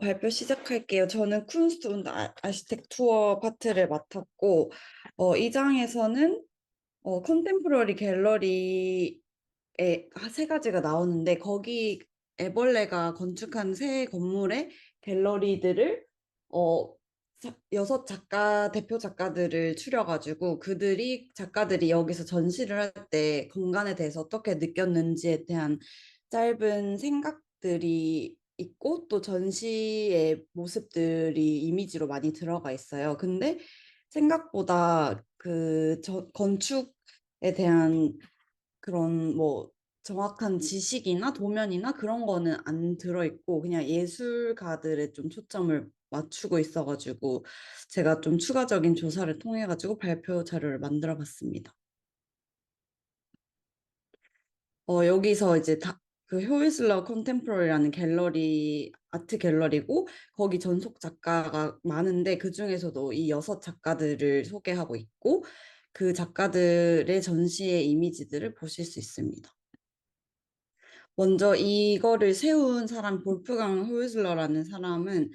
발표 시작할게요. 저는 쿤스트 und 아시텍투어 파트를 맡았고, 이 장에서는 컨템포러리 갤러리에 세 가지가 나오는데, 거기 애벌레가 건축한 새 건물의 갤러리들을 어, 여섯 대표 작가들을 추려가지고 작가들이 여기서 전시를 할 때 공간에 대해서 어떻게 느꼈는지에 대한 짧은 생각들이 있고 또 전시의 모습들이 이미지로 많이 들어가 있어요. 근데 생각보다 건축에 대한 그런 뭐 정확한 지식이나 도면이나 그런 거는 안 들어있고 그냥 예술가들의 좀 초점을 맞추고 있어가지고 제가 좀 추가적인 조사를 통해가지고 발표 자료를 만들어 봤습니다. 여기서 이제 그 효이슬러 컨템포러리라는 아트 갤러리고 거기 전속 작가가 많은데 그 중에서도 이 여섯 작가들을 소개하고 있고 그 작가들의 전시의 이미지들을 보실 수 있습니다. 먼저 이거를 세운 사람 볼프강 호이슬러라는 사람은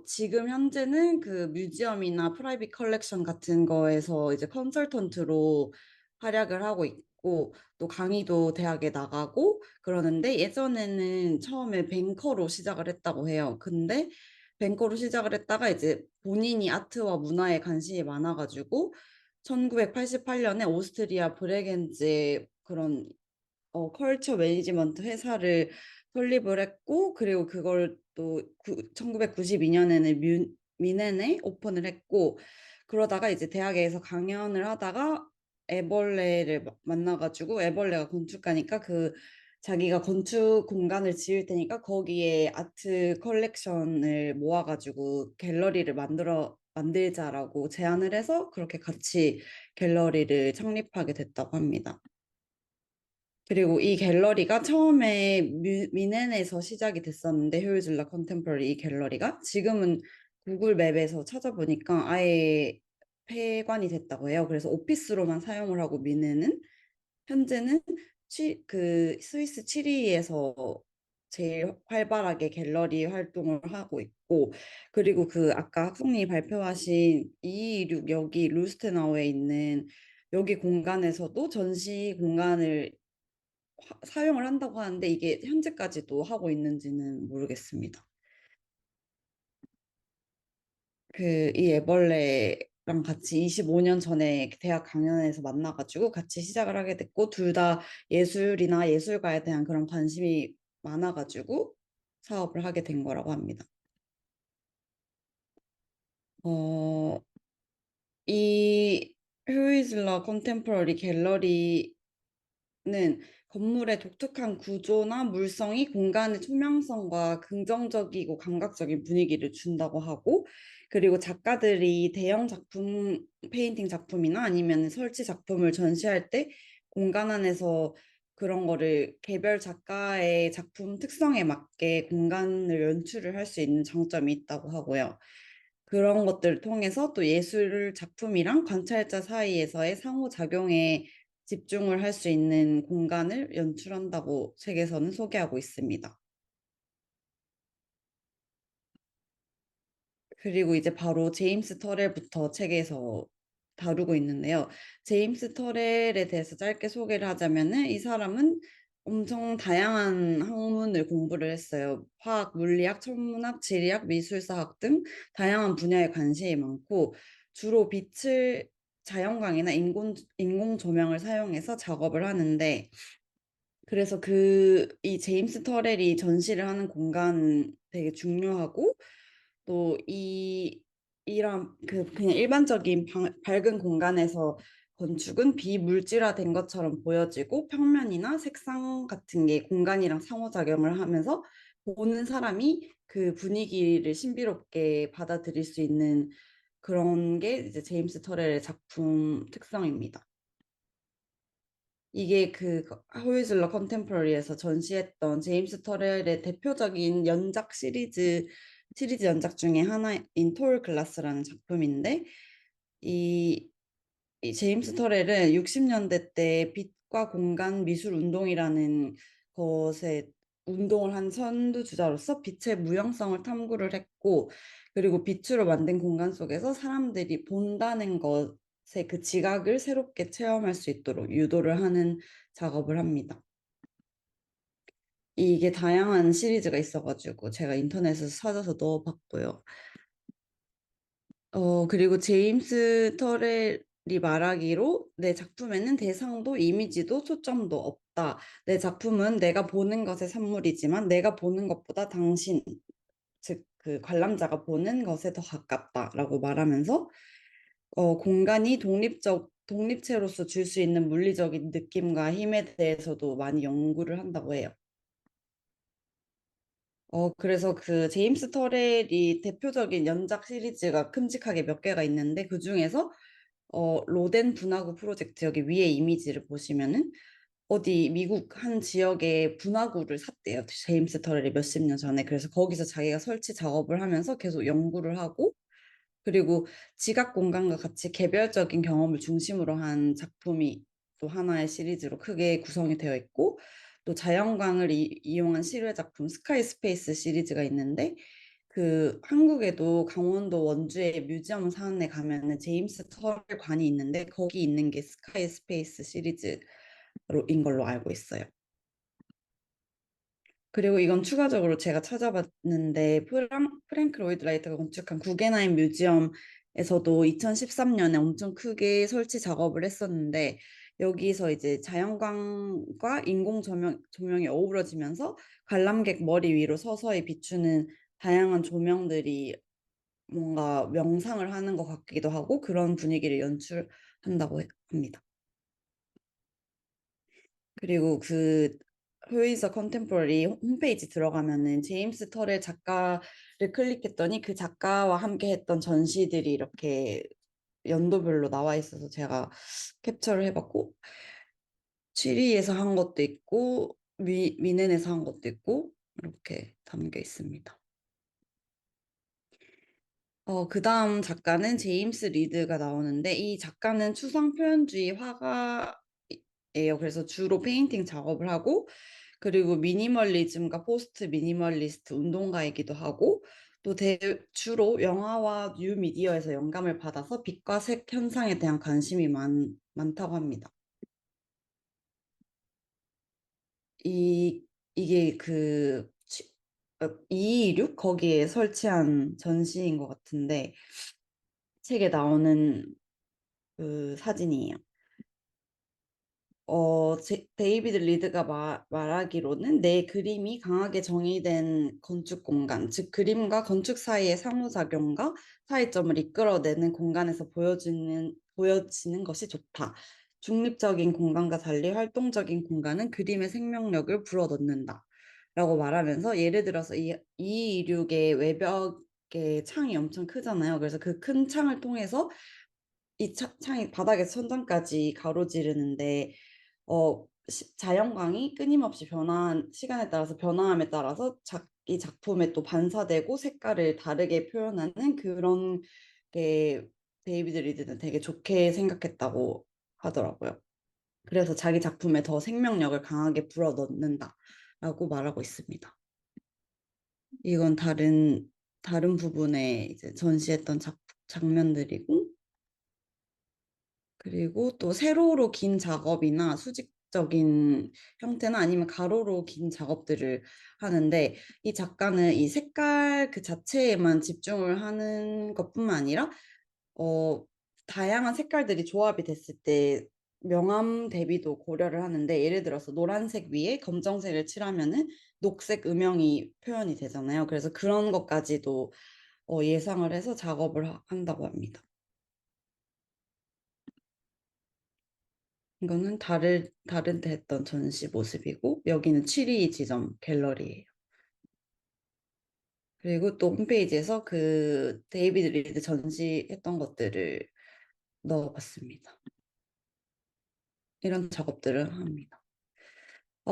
지금 현재는 그 뮤지엄이나 프라이빗 컬렉션 같은 거에서 이제 컨설턴트로 활약을 하고 있고 또 강의도 대학에 나가고 그러는데 예전에는 처음에 뱅커로 시작을 했다고 해요. 근데 뱅커로 시작을 했다가 이제 본인이 아트와 문화에 관심이 많아가지고 1988년에 오스트리아 브레겐즈에 그런 컬처 매니지먼트 회사를 설립을 했고, 그리고 그걸 또 1992년에는 미넨에 오픈을 했고, 그러다가 이제 대학에서 강연을 하다가 애벌레를 만나가지고, 애벌레가 건축가니까 자기가 건축 공간을 지을 테니까 거기에 아트 컬렉션을 모아가지고 갤러리를 만들자라고 제안을 해서 그렇게 같이 갤러리를 창립하게 됐다고 합니다. 그리고 이 갤러리가 처음에 미넨에서 시작이 됐었는데 효율질라 컨템포러리 이 갤러리가 지금은 구글 맵에서 찾아보니까 아예 폐관이 됐다고 해요. 그래서 오피스로만 사용을 하고 미넨은 현재는 그 스위스 치리에서 제일 활발하게 갤러리 활동을 하고 있고 그리고 그 아까 학생님이 발표하신 226 여기 루스테나우에 있는 여기 공간에서도 전시 공간을 사용을 한다고 하는데 이게 현재까지도 하고 있는지는 모르겠습니다. 이 애벌레랑 같이 25년 전에 대학 강연에서 만나가지고 같이 시작을 하게 됐고 둘 다 예술이나 예술가에 대한 그런 관심이 많아가지고 사업을 하게 된 거라고 합니다. 어, 이 휴이즐러 컨템포러리 갤러리 는 건물의 독특한 구조나 물성이 공간의 투명성과 긍정적이고 감각적인 분위기를 준다고 하고, 그리고 작가들이 대형 작품, 페인팅 작품이나 아니면 설치 작품을 전시할 때 공간 안에서 그런 거를 개별 작가의 작품 특성에 맞게 공간을 연출을 할 수 있는 장점이 있다고 하고요. 그런 것들을 통해서 또 예술 작품이랑 관찰자 사이에서의 상호작용에 집중을 할 수 있는 공간을 연출한다고 책에서는 소개하고 있습니다. 그리고 이제 바로 제임스 터렐부터 책에서 다루고 있는데요. 제임스 터렐에 대해서 짧게 소개를 하자면은 이 사람은 엄청 다양한 학문을 공부를 했어요. 화학, 물리학, 천문학, 지리학, 미술사학 등 다양한 분야에 관심이 많고 주로 빛을 자연광이나 인공 조명을 사용해서 작업을 하는데 그래서 이 제임스 터렐이 전시를 하는 공간 되게 중요하고 또 이런 그냥 일반적인 밝은 공간에서 건축은 비물질화된 것처럼 보여지고 평면이나 색상 같은 게 공간이랑 상호작용을 하면서 보는 사람이 그 분위기를 신비롭게 받아들일 수 있는 그런 게 이제 제임스 터렐의 작품 특성입니다. 이게 호이즐러 컨템포러리에서 전시했던 제임스 터렐의 대표적인 시리즈 연작 중에 하나인 톨 글라스라는 작품인데 이, 이 제임스 터렐은 60년대 때 빛과 공간 미술 운동이라는 것에 운동을 한 선두주자로서 빛의 무형성을 탐구를 했고, 그리고 빛으로 만든 공간 속에서 사람들이 본다는 것의 그 지각을 새롭게 체험할 수 있도록 유도를 하는 작업을 합니다. 이게 다양한 시리즈가 있어가지고 제가 인터넷에서 찾아서 넣어봤고요. 그리고 제임스 터렐이 말하기로 내 작품에는 대상도 이미지도 초점도 없다. 내 작품은 내가 보는 것의 산물이지만 내가 보는 것보다 당신, 즉 그 관람자가 보는 것에 더 가깝다라고 말하면서 공간이 독립체로서 줄 수 있는 물리적인 느낌과 힘에 대해서도 많이 연구를 한다고 해요. 그래서 그 제임스 터렐이 대표적인 연작 시리즈가 큼직하게 몇 개가 있는데 그 중에서 로덴 분화구 프로젝트 여기 위에 이미지를 보시면은 어디 미국 한 지역에 분화구를 샀대요. 제임스 터렐이 몇십 년 전에. 그래서 거기서 자기가 설치 작업을 하면서 계속 연구를 하고 그리고 지각 공간과 같이 개별적인 경험을 중심으로 한 작품이 또 하나의 시리즈로 크게 구성이 되어 있고 또 자연광을 이용한 실외 작품 스카이 스페이스 시리즈가 있는데 그 한국에도 강원도 원주에 뮤지엄 사원에 가면은 제임스 터렐 관이 있는데 거기 있는 게 스카이 스페이스 시리즈로인 걸로 알고 있어요. 그리고 이건 추가적으로 제가 찾아봤는데 프랭크 로이드 라이트가 건축한 구겐하임 뮤지엄에서도 2013년에 엄청 크게 설치 작업을 했었는데 여기서 이제 자연광과 조명이 어우러지면서 관람객 머리 위로 서서히 비추는 다양한 조명들이 뭔가 명상을 하는 것 같기도 하고 그런 분위기를 연출한다고 합니다. 그리고 그 효이서 컨템포러리 홈페이지 들어가면은 제임스 터렐 작가를 클릭했더니 그 작가와 함께 했던 전시들이 이렇게 연도별로 나와 있어서 제가 캡처를 해봤고 취리에서 한 것도 있고 미넨에서 한 것도 있고 이렇게 담겨 있습니다. 그 다음 작가는 제임스 리드가 나오는데 이 작가는 추상 표현주의 화가예요. 그래서 주로 페인팅 작업을 하고 그리고 미니멀리즘과 포스트 미니멀리스트 운동가이기도 하고 또 주로 영화와 뉴미디어에서 영감을 받아서 빛과 색 현상에 대한 관심이 많다고 합니다. 이, 이게 그 226 거기에 설치한 전시인 것 같은데 책에 나오는 그 사진이에요. 데이비드 리드가 말하기로는 내 그림이 강하게 정의된 건축 공간, 즉 그림과 건축 사이의 상호작용과 차이점을 이끌어내는 공간에서 보여지는 것이 좋다. 중립적인 공간과 달리 활동적인 공간은 그림의 생명력을 불어넣는다. 라고 말하면서 예를 들어서 이 226의 외벽의 창이 엄청 크잖아요. 그래서 그 큰 창을 통해서 이 창이 바닥에서 천장까지 가로지르는데 자연광이 끊임없이 시간에 따라서 변화함에 따라서 이 작품에 또 반사되고 색깔을 다르게 표현하는 그런 게 데이비드 리드는 되게 좋게 생각했다고 하더라고요. 그래서 자기 작품에 더 생명력을 강하게 불어넣는다라고 말하고 있습니다. 이건 다른 부분에 이제 전시했던 장면들이고 그리고 또 세로로 긴 작업이나 수직적인 형태나 아니면 가로로 긴 작업들을 하는데 이 작가는 이 색깔 그 자체에만 집중을 하는 것뿐만 아니라 어, 다양한 색깔들이 조합이 됐을 때 명암 대비도 고려를 하는데 예를 들어서 노란색 위에 검정색을 칠하면은 녹색 음영이 표현이 되잖아요. 그래서 그런 것까지도 예상을 해서 작업을 한다고 합니다. 이거는 다른 데 했던 전시 모습이고 여기는 7위 지점 갤러리예요. 그리고 또 홈페이지에서 그 데이비드 리드 전시했던 것들을 넣어봤습니다. 이런 작업들을 합니다.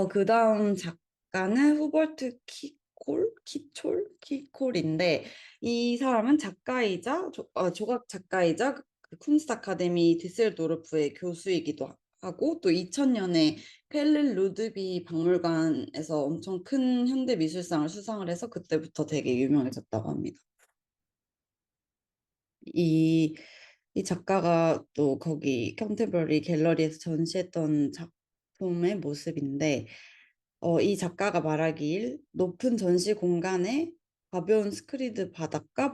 그 다음 작가는 후버트 키콜인데 이 사람은 작가이자 조각 작가이자 그 쿤스트 아카데미 디셀도르프의 교수이기도 하고 또 2000년에 켈릴 루드비 박물관에서 엄청 큰 현대 미술상을 수상을 해서 그때부터 되게 유명해졌다고 합니다. 이, 이 작가가 또 거기 컨템포러리 갤러리에서 전시했던 작품의 모습인데, 이 작가가 말하길 높은 전시 공간에 가벼운 스크리드 바닥과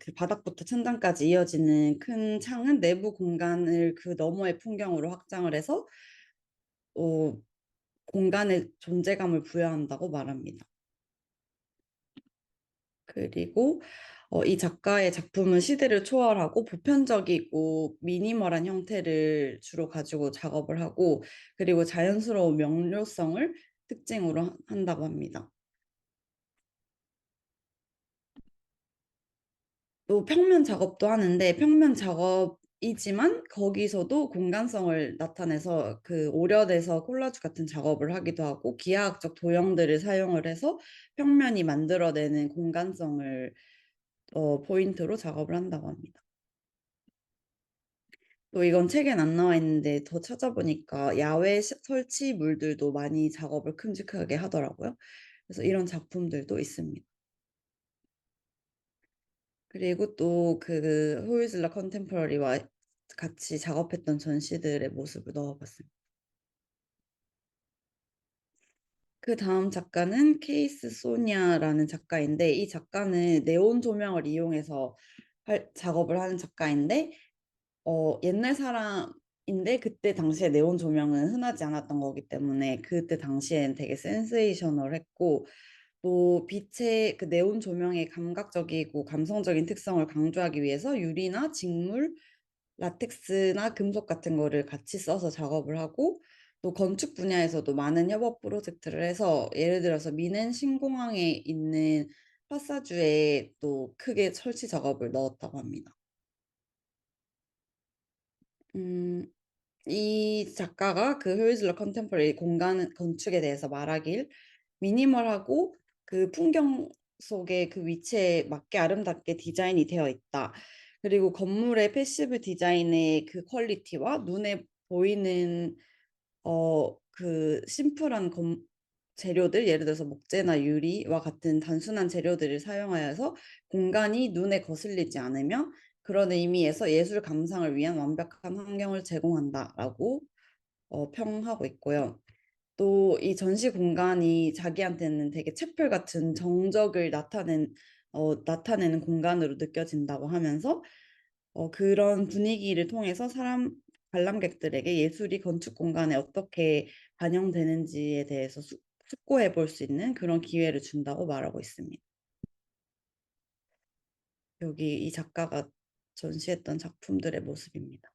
그 바닥부터 천장까지 이어지는 큰 창은 내부 공간을 그 너머의 풍경으로 확장을 해서 어, 공간에 존재감을 부여한다고 말합니다. 그리고 이 작가의 작품은 시대를 초월하고 보편적이고 미니멀한 형태를 주로 가지고 작업을 하고 그리고 자연스러운 명료성을 특징으로 한다고 합니다. 또 평면 작업도 하는데 평면 작업이지만 거기서도 공간성을 나타내서 그 오려내서 콜라주 같은 작업을 하기도 하고 기하학적 도형들을 사용을 해서 평면이 만들어내는 공간성을 포인트로 작업을 한다고 합니다. 또 이건 책엔 안 나와 있는데 더 찾아보니까 야외 설치물들도 많이 작업을 큼직하게 하더라고요. 그래서 이런 작품들도 있습니다. 그리고 또 그 호이즐러 컨템포러리와 같이 작업했던 전시들의 모습을 넣어봤습니다. 그 다음 작가는 케이스 소니아라는 작가인데 이 작가는 네온 조명을 이용해서 작업을 하는 작가인데 옛날 사람인데 그때 당시에 네온 조명은 흔하지 않았던 거기 때문에 그때 당시엔 되게 센세이셔널했고 또 빛의 그 네온 조명의 감각적이고 감성적인 특성을 강조하기 위해서 유리나 직물, 라텍스나 금속 같은 거를 같이 써서 작업을 하고 또 건축 분야에서도 많은 협업 프로젝트를 해서 예를 들어서 미넨 신공항에 있는 파사주에 또 크게 설치 작업을 넣었다고 합니다. 음, 이 작가가 그 효이즐러 컨템포러리 공간 건축에 대해서 말하길 미니멀하고 그 풍경 속의 그 위치에 맞게 아름답게 디자인이 되어 있다. 그리고 건물의 패시브 디자인의 그 퀄리티와 눈에 보이는 그 심플한 재료들 예를 들어서 목재나 유리와 같은 단순한 재료들을 사용하여서 공간이 눈에 거슬리지 않으며 그런 의미에서 예술 감상을 위한 완벽한 환경을 제공한다라고 평하고 있고요. 또 이 전시 공간이 자기한테는 되게 채플 같은 정적을 나타내는 공간으로 느껴진다고 하면서 그런 분위기를 통해서 관람객들에게 예술이 건축 공간에 어떻게 반영되는지에 대해서 숙고해 볼 수 있는 그런 기회를 준다고 말하고 있습니다. 여기 이 작가가 전시했던 작품들의 모습입니다.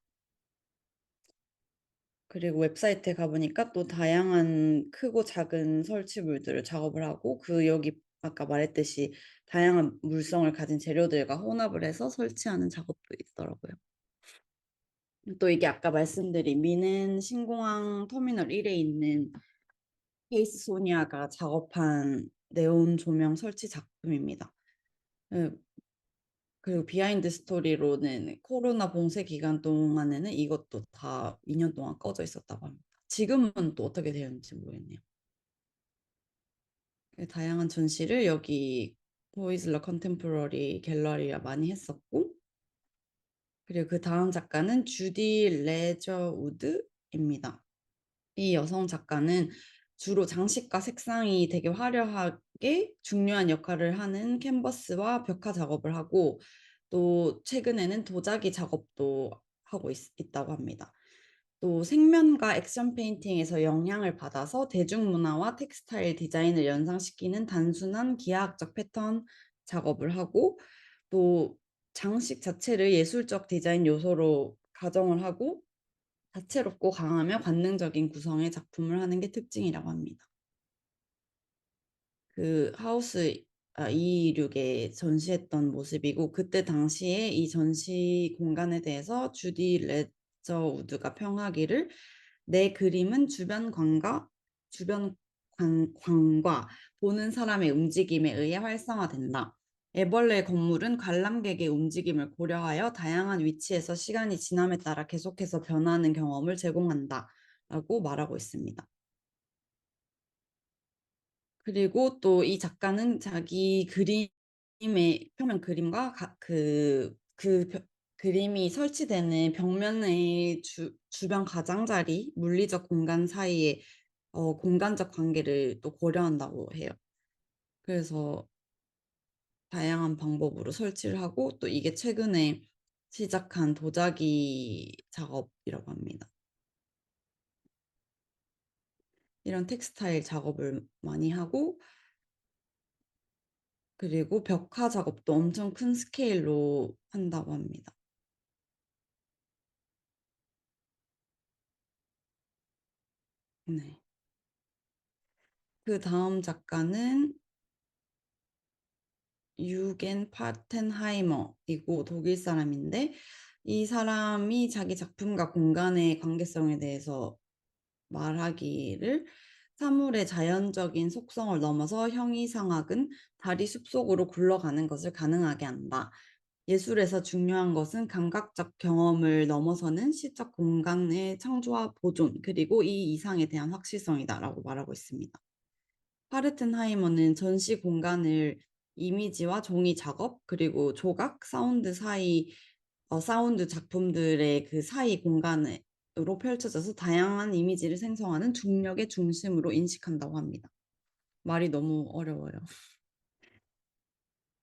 그리고 웹사이트에 가보니까 또 다양한 크고 작은 설치물들을 작업을 하고 그 여기 아까 말했듯이 다양한 물성을 가진 재료들과 혼합을 해서 설치하는 작업도 있더라고요. 또 이게 아까 말씀드린 미넨 신공항 터미널 1에 있는 케이스 소니아가 작업한 네온 조명 설치 작품입니다. 네, 그리고 비하인드 스토리로는 코로나 봉쇄 기간 동안에는 이것도 다 2년 동안 꺼져 있었다고 합니다. 지금은 또 어떻게 되었는지 모르겠네요. 다양한 전시를 여기 보이즐러 컨템포러리 갤러리가 많이 했었고 그리고 그 다음 작가는 주디 레저우드입니다. 이 여성 작가는 주로 장식과 색상이 되게 화려하게 중요한 역할을 하는 캔버스와 벽화 작업을 하고 또 최근에는 도자기 작업도 하고 있다고 합니다. 또 생면과 액션 페인팅에서 영향을 받아서 대중문화와 텍스타일 디자인을 연상시키는 단순한 기하학적 패턴 작업을 하고 또 장식 자체를 예술적 디자인 요소로 가정을 하고 다채롭고 강하며 관능적인 구성의 작품을 하는 게 특징이라고 합니다. 그 하우스 E26에 전시했던 모습이고 그때 당시에 이 전시 공간에 대해서 주디 레저 우드가 평하기를 내 그림은 주변 광과 보는 사람의 움직임에 의해 활성화된다. 애벌레 건물은 관람객의 움직임을 고려하여 다양한 위치에서 시간이 지남에 따라 계속해서 변하는 경험을 제공한다. 라고 말하고 있습니다. 그리고 또 이 작가는 자기 그림의 평면 그림과 그림이 설치되는 벽면의 주변 가장자리, 물리적 공간 사이의 공간적 관계를 또 고려한다고 해요. 그래서 다양한 방법으로 설치를 하고 또 이게 최근에 시작한 도자기 작업이라고 합니다. 이런 텍스타일 작업을 많이 하고 그리고 벽화 작업도 엄청 큰 스케일로 한다고 합니다. 네. 그 다음 작가는 유겐 파텐하이머이고 독일 사람인데 이 사람이 자기 작품과 공간의 관계성에 대해서 말하기를 사물의 자연적인 속성을 넘어서 형이상학은 다리 숲속으로 굴러가는 것을 가능하게 한다. 예술에서 중요한 것은 감각적 경험을 넘어서는 시적 공간의 창조와 보존, 그리고 이 이상에 대한 확실성이다라고 말하고 있습니다. 파르텐하이머는 전시 공간을 이미지와 종이 작업, 그리고 조각, 사운드 사운드 작품들의 그 사이 공간으로 펼쳐져서 다양한 이미지를 생성하는 중력의 중심으로 인식한다고 합니다. 말이 너무 어려워요.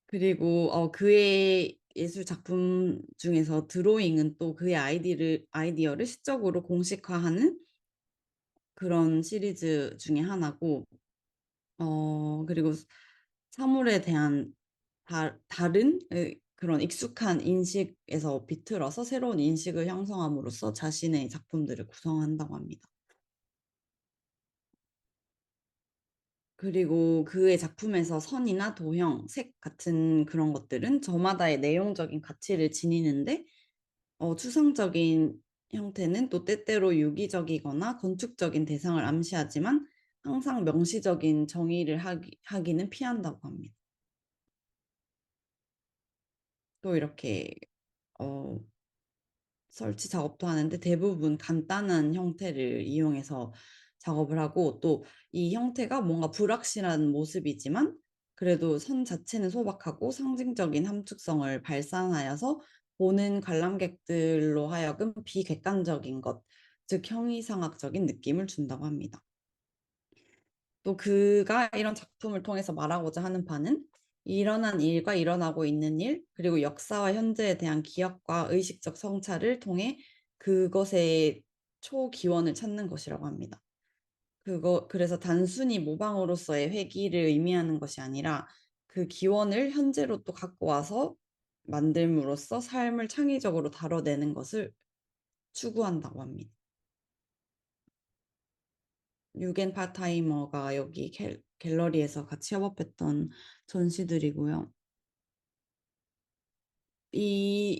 그리고 그의 예술 작품 중에서 드로잉은 또 그의 아이디어를 시적으로 공식화하는 그런 시리즈 중에 하나고 그리고 사물에 대한 다른 그런 익숙한 인식에서 비틀어서 새로운 인식을 형성함으로써 자신의 작품들을 구성한다고 합니다. 그리고 그의 작품에서 선이나 도형, 색 같은 그런 것들은 저마다의 내용적인 가치를 지니는데 추상적인 형태는 또 때때로 유기적이거나 건축적인 대상을 암시하지만 항상 명시적인 정의를 하기는 피한다고 합니다. 또 이렇게 어, 설치 작업도 하는데 대부분 간단한 형태를 이용해서 작업을 하고 또 이 형태가 뭔가 불확실한 모습이지만 그래도 선 자체는 소박하고 상징적인 함축성을 발산하여서 보는 관람객들로 하여금 비객관적인 것, 즉 형이상학적인 느낌을 준다고 합니다. 또 그가 이런 작품을 통해서 말하고자 하는 바는 일어난 일과 일어나고 있는 일, 그리고 역사와 현재에 대한 기억과 의식적 성찰을 통해 그것의 초기원을 찾는 것이라고 합니다. 그래서 단순히 모방으로서의 회귀를 의미하는 것이 아니라 그 기원을 현재로 또 갖고 와서 만듦으로써 삶을 창의적으로 다뤄내는 것을 추구한다고 합니다. 유겐 파타이머가 여기 갤러리에서 같이 협업했던 전시들이고요.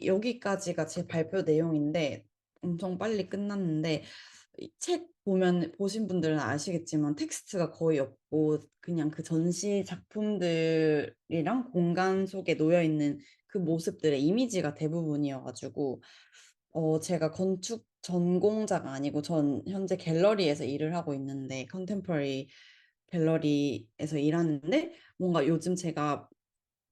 여기까지가 제 발표 내용인데 엄청 빨리 끝났는데 이 책 보신 분들은 아시겠지만 텍스트가 거의 없고 그냥 그 전시 작품들이랑 공간 속에 놓여 있는 그 모습들의 이미지가 대부분이어가지고 제가 건축 전공자가 아니고 전 현재 갤러리에서 일을 하고 있는데 컨템포러리 갤러리에서 일하는데 뭔가 요즘 제가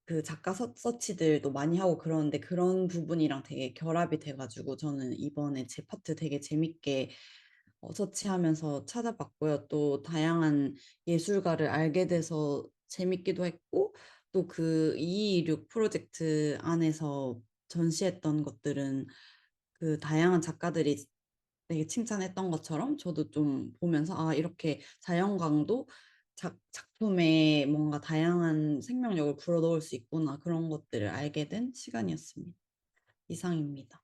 그 작가 서치들도 많이 하고 그러는데 그런 부분이랑 되게 결합이 돼 가지고 저는 이번에 제 파트 되게 재밌게 서치하면서 찾아봤고요. 또 다양한 예술가를 알게 돼서 재밌기도 했고 또 그 226 프로젝트 안에서 전시했던 것들은 그 다양한 작가들이 되게 칭찬했던 것처럼 저도 좀 보면서 아 이렇게 자연광도 작품에 뭔가 다양한 생명력을 불어넣을 수 있구나 그런 것들을 알게 된 시간이었습니다. 이상입니다.